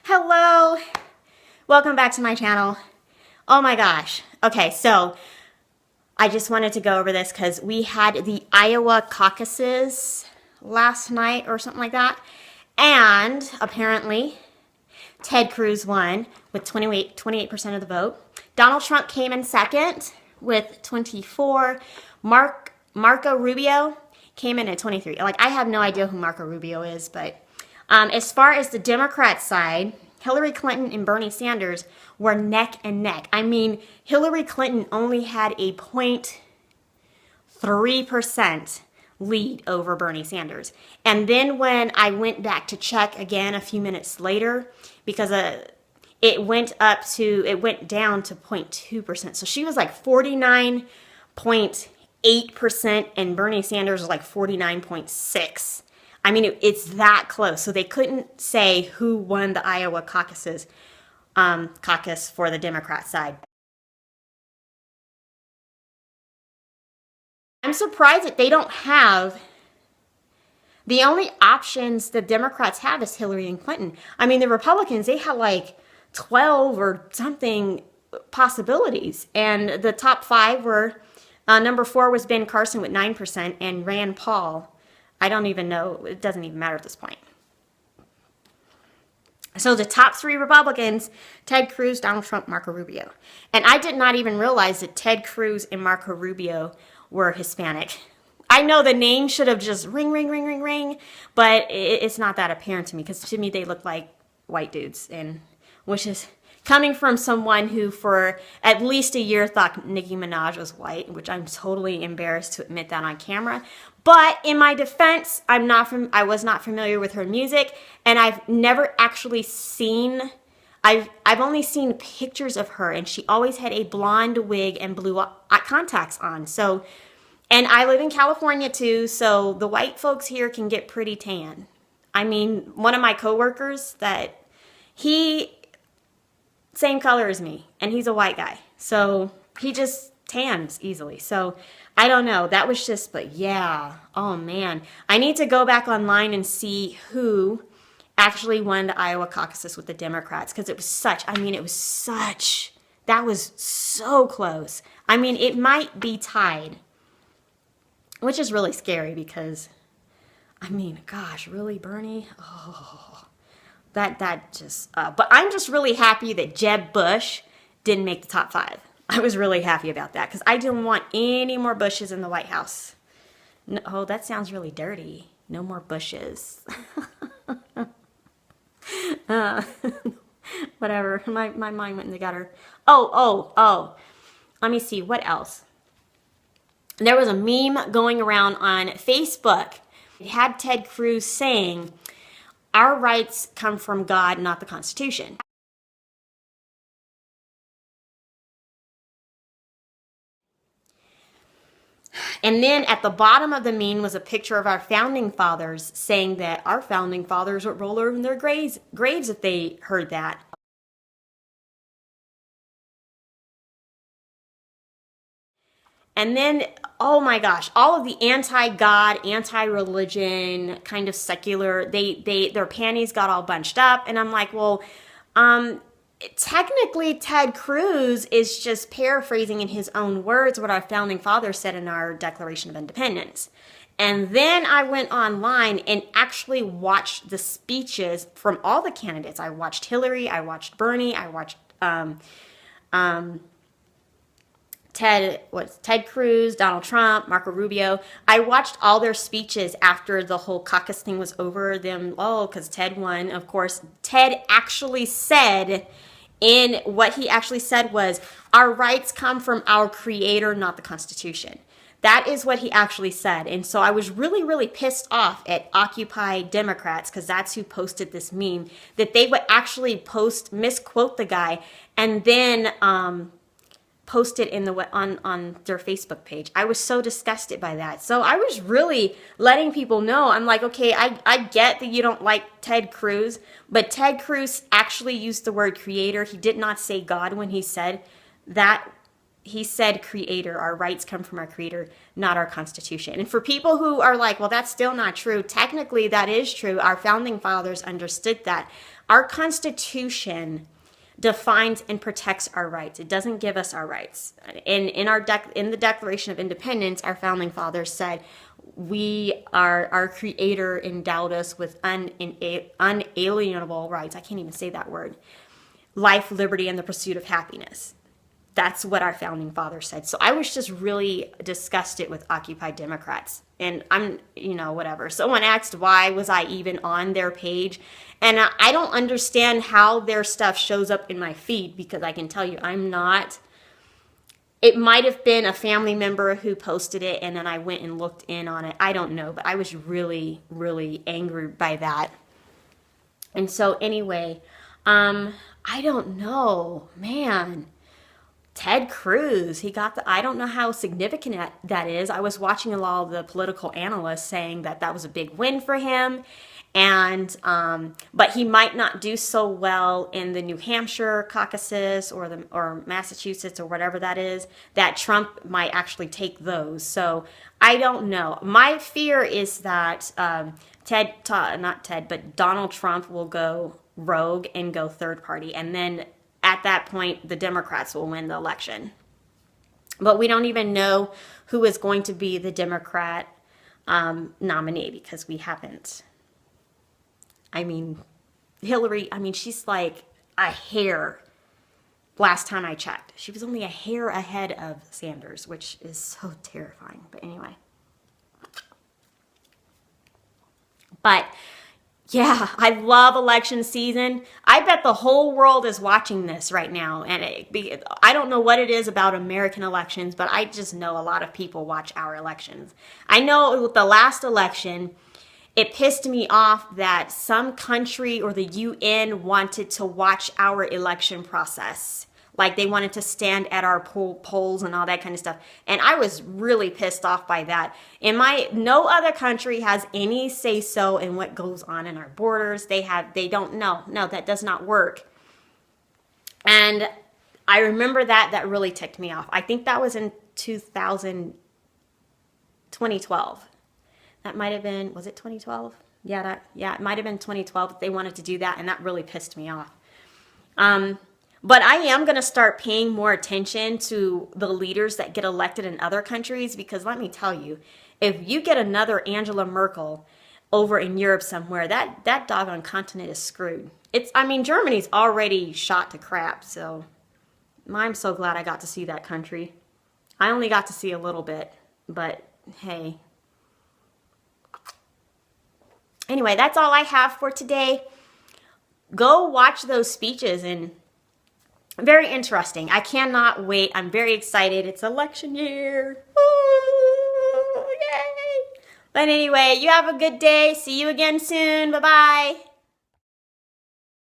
Hello, welcome back to my channel. Oh my gosh. Okay, so I just wanted to go over this because we had the Iowa caucuses last night or something like that. And apparently Ted Cruz won with 28% of the vote. Donald Trump came in second with 24. Marco Rubio came in at 23. Like, I have no idea who Marco Rubio is, but as far as the Democrat side, Hillary Clinton and Bernie Sanders were neck and neck. I mean, Hillary Clinton only had a 0.3% lead over Bernie Sanders. And then when I went back to check again a few minutes later, because it went down to 0.2%. So she was like 49.8% and Bernie Sanders was like 49.6%. I mean, it's that close. So they couldn't say who won the Iowa caucus for the Democrat side. I'm surprised that they don't have, the only options the Democrats have is Hillary and Clinton. I mean, the Republicans, they had like 12 or something possibilities. And the top five were, number 4 was Ben Carson with 9% and Rand Paul. I don't even know. It doesn't even matter at this point. So the top 3 Republicans, Ted Cruz, Donald Trump, Marco Rubio. And I did not even realize that Ted Cruz and Marco Rubio were Hispanic. I know the name should have just ring, but it's not that apparent to me because to me they look like white dudes, and which is coming from someone who for at least a year thought Nicki Minaj was white, which I'm totally embarrassed to admit that on camera. But in my defense, I was not familiar with her music, and I've never actually seen, I've only seen pictures of her, and she always had a blonde wig and blue contacts on. So, and I live in California too, so the white folks here can get pretty tan. I mean, one of my coworkers same color as me, and he's a white guy, so he just tans easily. So I don't know, that was just, but yeah, oh man, I need to go back online and see who actually won the Iowa caucuses with the Democrats, because it was that was so close. I mean, it might be tied, which is really scary because, I mean, gosh, really, Bernie? Oh. That just, but I'm just really happy that Jeb Bush didn't make the top 5. I was really happy about that because I didn't want any more Bushes in the White House. No, oh, that sounds really dirty. No more Bushes. Whatever, my mind went in the gutter. Oh. Let me see, what else? There was a meme going around on Facebook. It had Ted Cruz saying, "Our rights come from God, not the Constitution." And then at the bottom of the meme was a picture of our founding fathers saying that our founding fathers would roll over in their graves if they heard that. And then, oh my gosh, all of the anti-God, anti-religion, kind of secular, their panties got all bunched up. And I'm like, well, technically Ted Cruz is just paraphrasing in his own words what our founding fathers said in our Declaration of Independence. And then I went online and actually watched the speeches from all the candidates. I watched Hillary, I watched Bernie, I watched Ted Cruz, Donald Trump, Marco Rubio. I watched all their speeches after the whole caucus thing was over. Because Ted won, of course. Ted actually said, what he actually said was, our rights come from our creator, not the Constitution. That is what he actually said. And so I was really, really pissed off at Occupy Democrats, because that's who posted this meme, that they would actually misquote the guy and then post it on their Facebook page. I was so disgusted by that. So I was really letting people know, I'm like, okay, I get that you don't like Ted Cruz, but Ted Cruz actually used the word creator. He did not say God when he said that he said creator. Our rights come from our creator, not our Constitution. And for people who are like, well, that's still not true. Technically, that is true. Our founding fathers understood that. Our Constitution defines and protects our rights. It doesn't give us our rights. In the Declaration of Independence, our founding fathers said, our creator endowed us with unalienable rights. I can't even say that word. Life, liberty, and the pursuit of happiness. That's what our founding fathers said. So I was just really disgusted with Occupy Democrats. And I'm, whatever. Someone asked why was I even on their page. And I don't understand how their stuff shows up in my feed, because I can tell you I'm not. It might have been a family member who posted it and then I went and looked in on it. I don't know, but I was really, really angry by that. And so anyway, I don't know, man. Ted Cruz, I don't know how significant that is. I was watching a lot of the political analysts saying that was a big win for him. And, but he might not do so well in the New Hampshire caucuses or Massachusetts or whatever that is, that Trump might actually take those. So I don't know. My fear is that, Donald Trump will go rogue and go third party. And then at that point, the Democrats will win the election. But we don't even know who is going to be the Democrat nominee, because we haven't. I mean, Hillary, she's like a hair. Last time I checked, she was only a hair ahead of Sanders, which is so terrifying. But anyway. But yeah, I love election season. I bet the whole world is watching this right now. And I don't know what it is about American elections, but I just know a lot of people watch our elections. I know with the last election, it pissed me off that some country or the UN wanted to watch our election process. Like they wanted to stand at our polls and all that kind of stuff. And I was really pissed off by that. No other country has any say-so in what goes on in our borders. They don't know. No, that does not work. And I remember that really ticked me off. I think that was in 2012. That might have been, was it 2012? Yeah, it might have been 2012. They wanted to do that, and that really pissed me off. But I am going to start paying more attention to the leaders that get elected in other countries, because let me tell you, if you get another Angela Merkel over in Europe somewhere, that doggone continent is screwed. Germany's already shot to crap, so I'm so glad I got to see that country. I only got to see a little bit, but hey. Anyway, that's all I have for today. Go watch those speeches, and very interesting. I cannot wait. I'm very excited. It's election year. Ooh, yay. But anyway, you have a good day. See you again soon. Bye-bye.